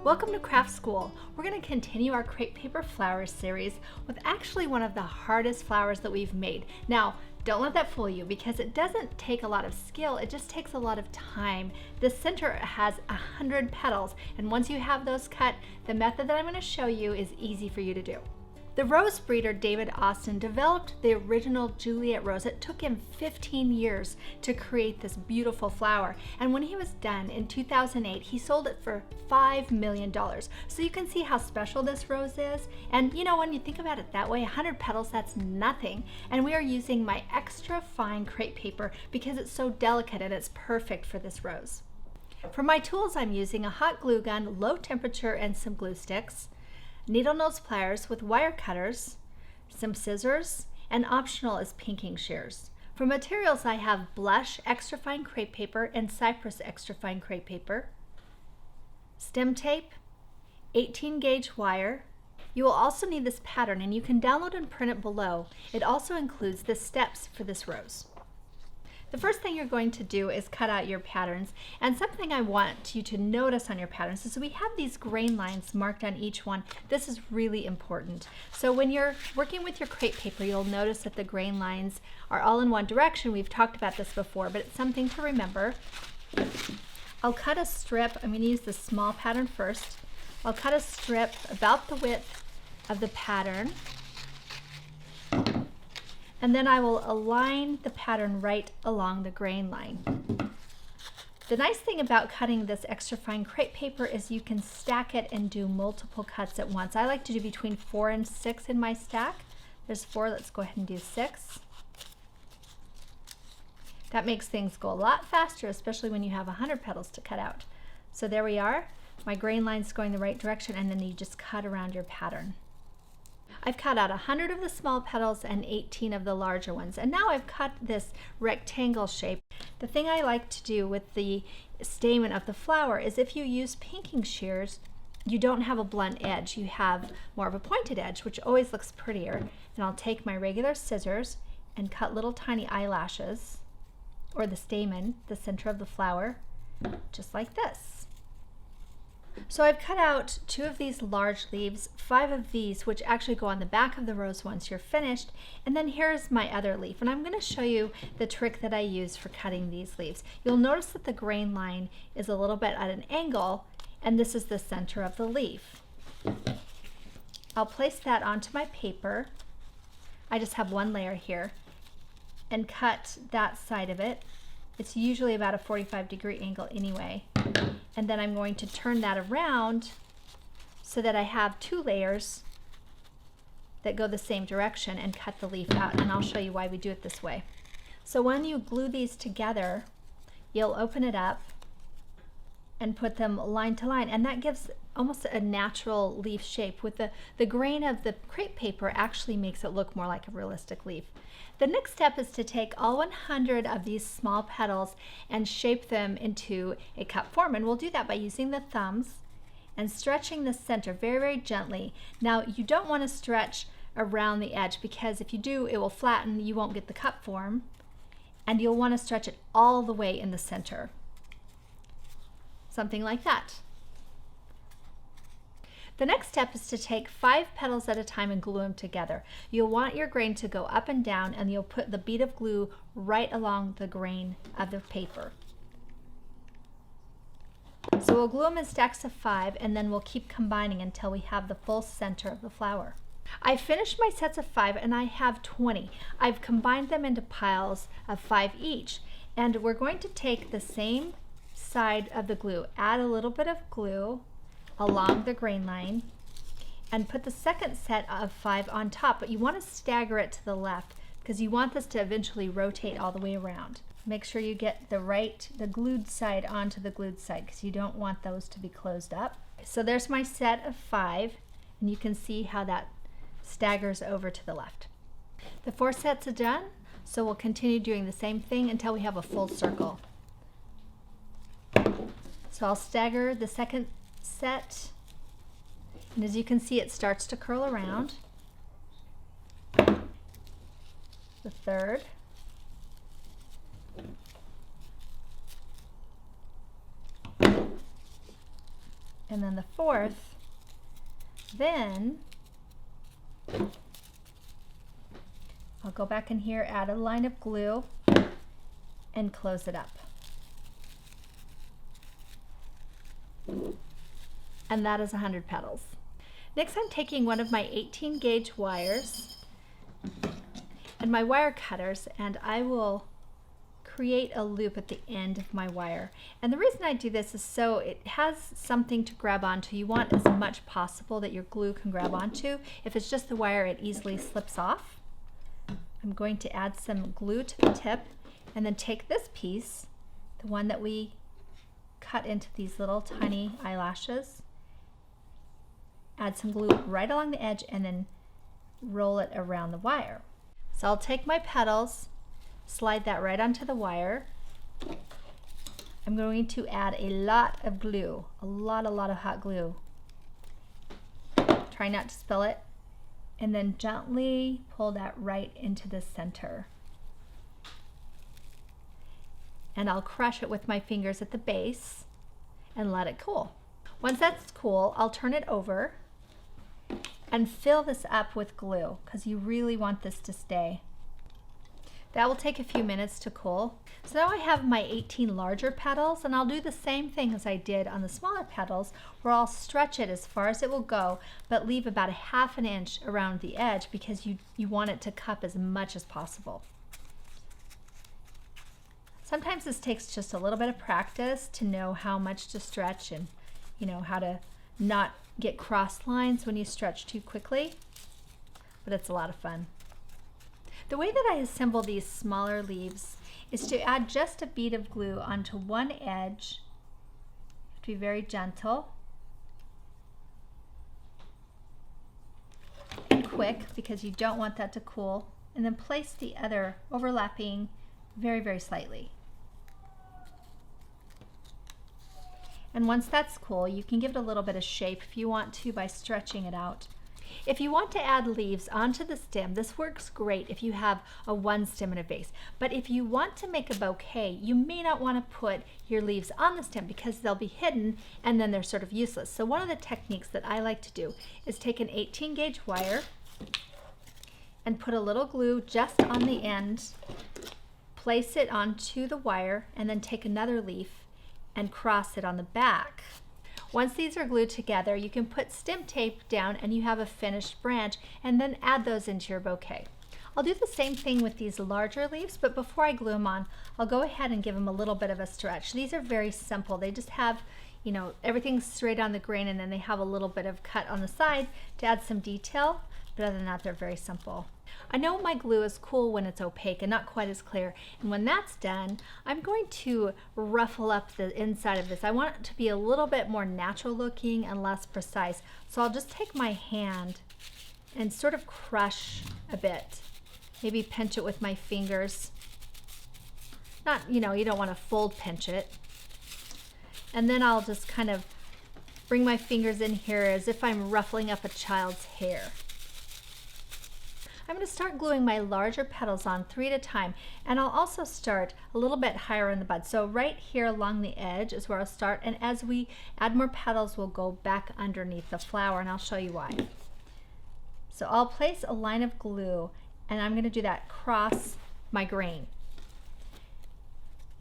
Welcome to Craft School. We're going to continue our crepe paper flowers series with actually one of the hardest flowers that we've made. Now, don't let that fool you because it doesn't take a lot of skill, it just takes a lot of time. The center has 100 petals, and once you have those cut, the method that I'm going to show you is easy for you to do. The rose breeder David Austin developed the original Juliet rose. It took him 15 years to create this beautiful flower. And when he was done in 2008, he sold it for $5 million. So you can see how special this rose is. And you know, when you think about it that way, 100 petals, that's nothing. And we are using my extra fine crepe paper because it's so delicate and it's perfect for this rose. For my tools, I'm using a hot glue gun, low temperature, and some glue sticks, needle nose pliers with wire cutters, some scissors, and optional is pinking shears. For materials, I have blush extra fine crepe paper and cypress extra fine crepe paper, stem tape, 18 gauge wire. You will also need this pattern, and you can download and print it below. It also includes the steps for this rose. The first thing you're going to do is cut out your patterns, and something I want you to notice on your patterns is we have these grain lines marked on each one. This is really important. So when you're working with your crepe paper, you'll notice that the grain lines are all in one direction. We've talked about this before, but it's something to remember. I'll cut a strip. I'm going to use the small pattern first. I'll cut a strip about the width of the pattern, and then I will align the pattern right along the grain line. The nice thing about cutting this extra fine crepe paper is you can stack it and do multiple cuts at once. I like to do between 4 and 6 in my stack. There's 4, let's go ahead and do 6. That makes things go a lot faster, especially when you have 100 petals to cut out. So there we are. My grain line's going the right direction, and then you just cut around your pattern. I've cut out 100 of the small petals and 18 of the larger ones. And now I've cut this rectangle shape. The thing I like to do with the stamen of the flower is if you use pinking shears, you don't have a blunt edge. You have more of a pointed edge, which always looks prettier. And I'll take my regular scissors and cut little tiny eyelashes, or the stamen, the center of the flower, just like this. So I've cut out 2 of these large leaves, 5 of these, which actually go on the back of the rose once you're finished, and then here's my other leaf. And I'm going to show you the trick that I use for cutting these leaves. You'll notice that the grain line is a little bit at an angle, and this is the center of the leaf. I'll place that onto my paper. I just have one layer here, and cut that side of it. It's usually about a 45-degree angle anyway. And then I'm going to turn that around so that I have 2 layers that go the same direction and cut the leaf out. And I'll show you why we do it this way. So when you glue these together, you'll open it up and put them line to line, and that gives almost a natural leaf shape. With the grain of the crepe paper actually makes it look more like a realistic leaf. The next step is to take all 100 of these small petals and shape them into a cup form, and we'll do that by using the thumbs and stretching the center very, very gently. Now, you don't want to stretch around the edge because if you do, it will flatten, you won't get the cup form, and you'll want to stretch it all the way in the center. Something like that. The next step is to take 5 petals at a time and glue them together. You'll want your grain to go up and down, and you'll put the bead of glue right along the grain of the paper. So we'll glue them in stacks of 5, and then we'll keep combining until we have the full center of the flower. I finished my sets of 5, and I have 20. I've combined them into piles of 5 each, and we're going to take the same side of the glue, add a little bit of glue along the grain line, and put the second set of 5 on top, but you want to stagger it to the left because you want this to eventually rotate all the way around. Make sure you get the glued side onto the glued side because you don't want those to be closed up. So there's my set of 5, and you can see how that staggers over to the left. The 4 sets are done, so we'll continue doing the same thing until we have a full circle. So I'll stagger the second set, and as you can see, it starts to curl around. The third, and then the fourth. Then I'll go back in here, add a line of glue, and close it up. And that is 100 petals. Next, I'm taking one of my 18 gauge wires and my wire cutters, and I will create a loop at the end of my wire. And the reason I do this is so it has something to grab onto. You want as much possible that your glue can grab onto. If it's just the wire, it easily slips off. I'm going to add some glue to the tip and then take this piece, the one that we cut into these little tiny eyelashes, add some glue right along the edge, and then roll it around the wire. So I'll take my petals, slide that right onto the wire. I'm going to add a lot of glue, a lot of hot glue. Try not to spill it. And then gently pull that right into the center. And I'll crush it with my fingers at the base and let it cool. Once that's cool, I'll turn it over and fill this up with glue because you really want this to stay. That will take a few minutes to cool. So now I have my 18 larger petals, and I'll do the same thing as I did on the smaller petals, where I'll stretch it as far as it will go, but leave about a ½ an inch around the edge because you want it to cup as much as possible. Sometimes this takes just a little bit of practice to know how much to stretch and how to not get cross lines when you stretch too quickly, but it's a lot of fun. The way that I assemble these smaller leaves is to add just a bead of glue onto one edge. You have to be very gentle and quick because you don't want that to cool, and then place the other overlapping very slightly. And once that's cool, you can give it a little bit of shape if you want to by stretching it out. If you want to add leaves onto the stem, this works great if you have a one stem in a vase. But if you want to make a bouquet, you may not want to put your leaves on the stem because they'll be hidden and then they're sort of useless. So one of the techniques that I like to do is take an 18 gauge wire and put a little glue just on the end, place it onto the wire, and then take another leaf and cross it on the back. Once these are glued together, you can put stem tape down and you have a finished branch, and then add those into your bouquet. I'll do the same thing with these larger leaves, but before I glue them on, I'll go ahead and give them a little bit of a stretch. These are very simple. They just have, everything's straight on the grain, and then they have a little bit of cut on the side to add some detail, but other than that, they're very simple. I know my glue is cool when it's opaque and not quite as clear, and when that's done, I'm going to ruffle up the inside of this. I want it to be a little bit more natural looking and less precise, so I'll just take my hand and sort of crush a bit, maybe pinch it with my fingers. Not, you don't want to fold pinch it. And then I'll just kind of bring my fingers in here as if I'm ruffling up a child's hair. I'm going to start gluing my larger petals on 3 at a time, and I'll also start a little bit higher in the bud. So right here along the edge is where I'll start, and as we add more petals, we'll go back underneath the flower, and I'll show you why. So I'll place a line of glue, and I'm going to do that across my grain.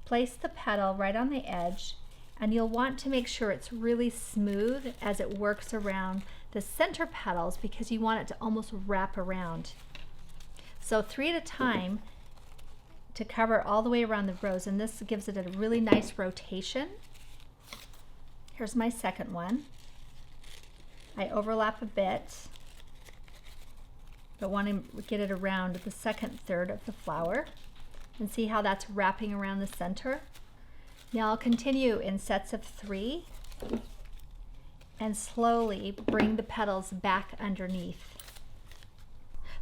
Place the petal right on the edge, and you'll want to make sure it's really smooth as it works around the center petals because you want it to almost wrap around. So 3 at a time to cover all the way around the rose, and this gives it a really nice rotation. Here's my second one. I overlap a bit, but want to get it around the second third of the flower, and see how that's wrapping around the center. Now I'll continue in sets of 3 and slowly bring the petals back underneath.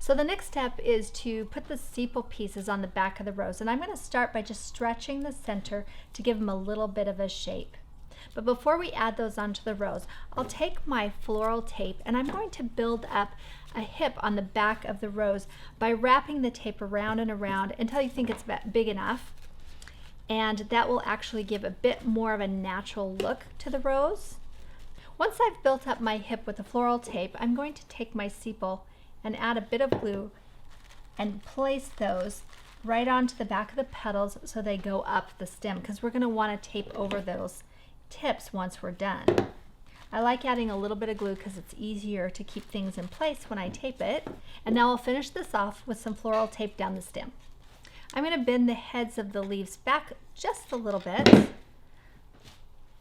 So the next step is to put the sepal pieces on the back of the rose, and I'm going to start by just stretching the center to give them a little bit of a shape. But before we add those onto the rose, I'll take my floral tape and I'm going to build up a hip on the back of the rose by wrapping the tape around and around until you think it's big enough, and that will actually give a bit more of a natural look to the rose. Once I've built up my hip with the floral tape, I'm going to take my sepal and add a bit of glue and place those right onto the back of the petals so they go up the stem, because we're going to want to tape over those tips once we're done. I like adding a little bit of glue because it's easier to keep things in place when I tape it. And now I'll finish this off with some floral tape down the stem. I'm going to bend the heads of the leaves back just a little bit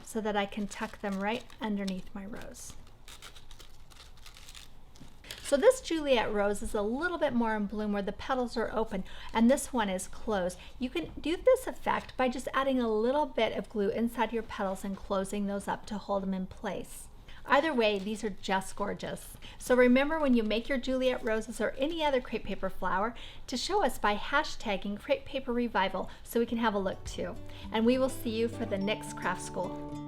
so that I can tuck them right underneath my rose. So this Juliet rose is a little bit more in bloom where the petals are open, and this one is closed. You can do this effect by just adding a little bit of glue inside your petals and closing those up to hold them in place. Either way, these are just gorgeous. So remember, when you make your Juliet roses or any other crepe paper flower, to show us by hashtagging Crepe Paper Revival so we can have a look too. And we will see you for the next craft school.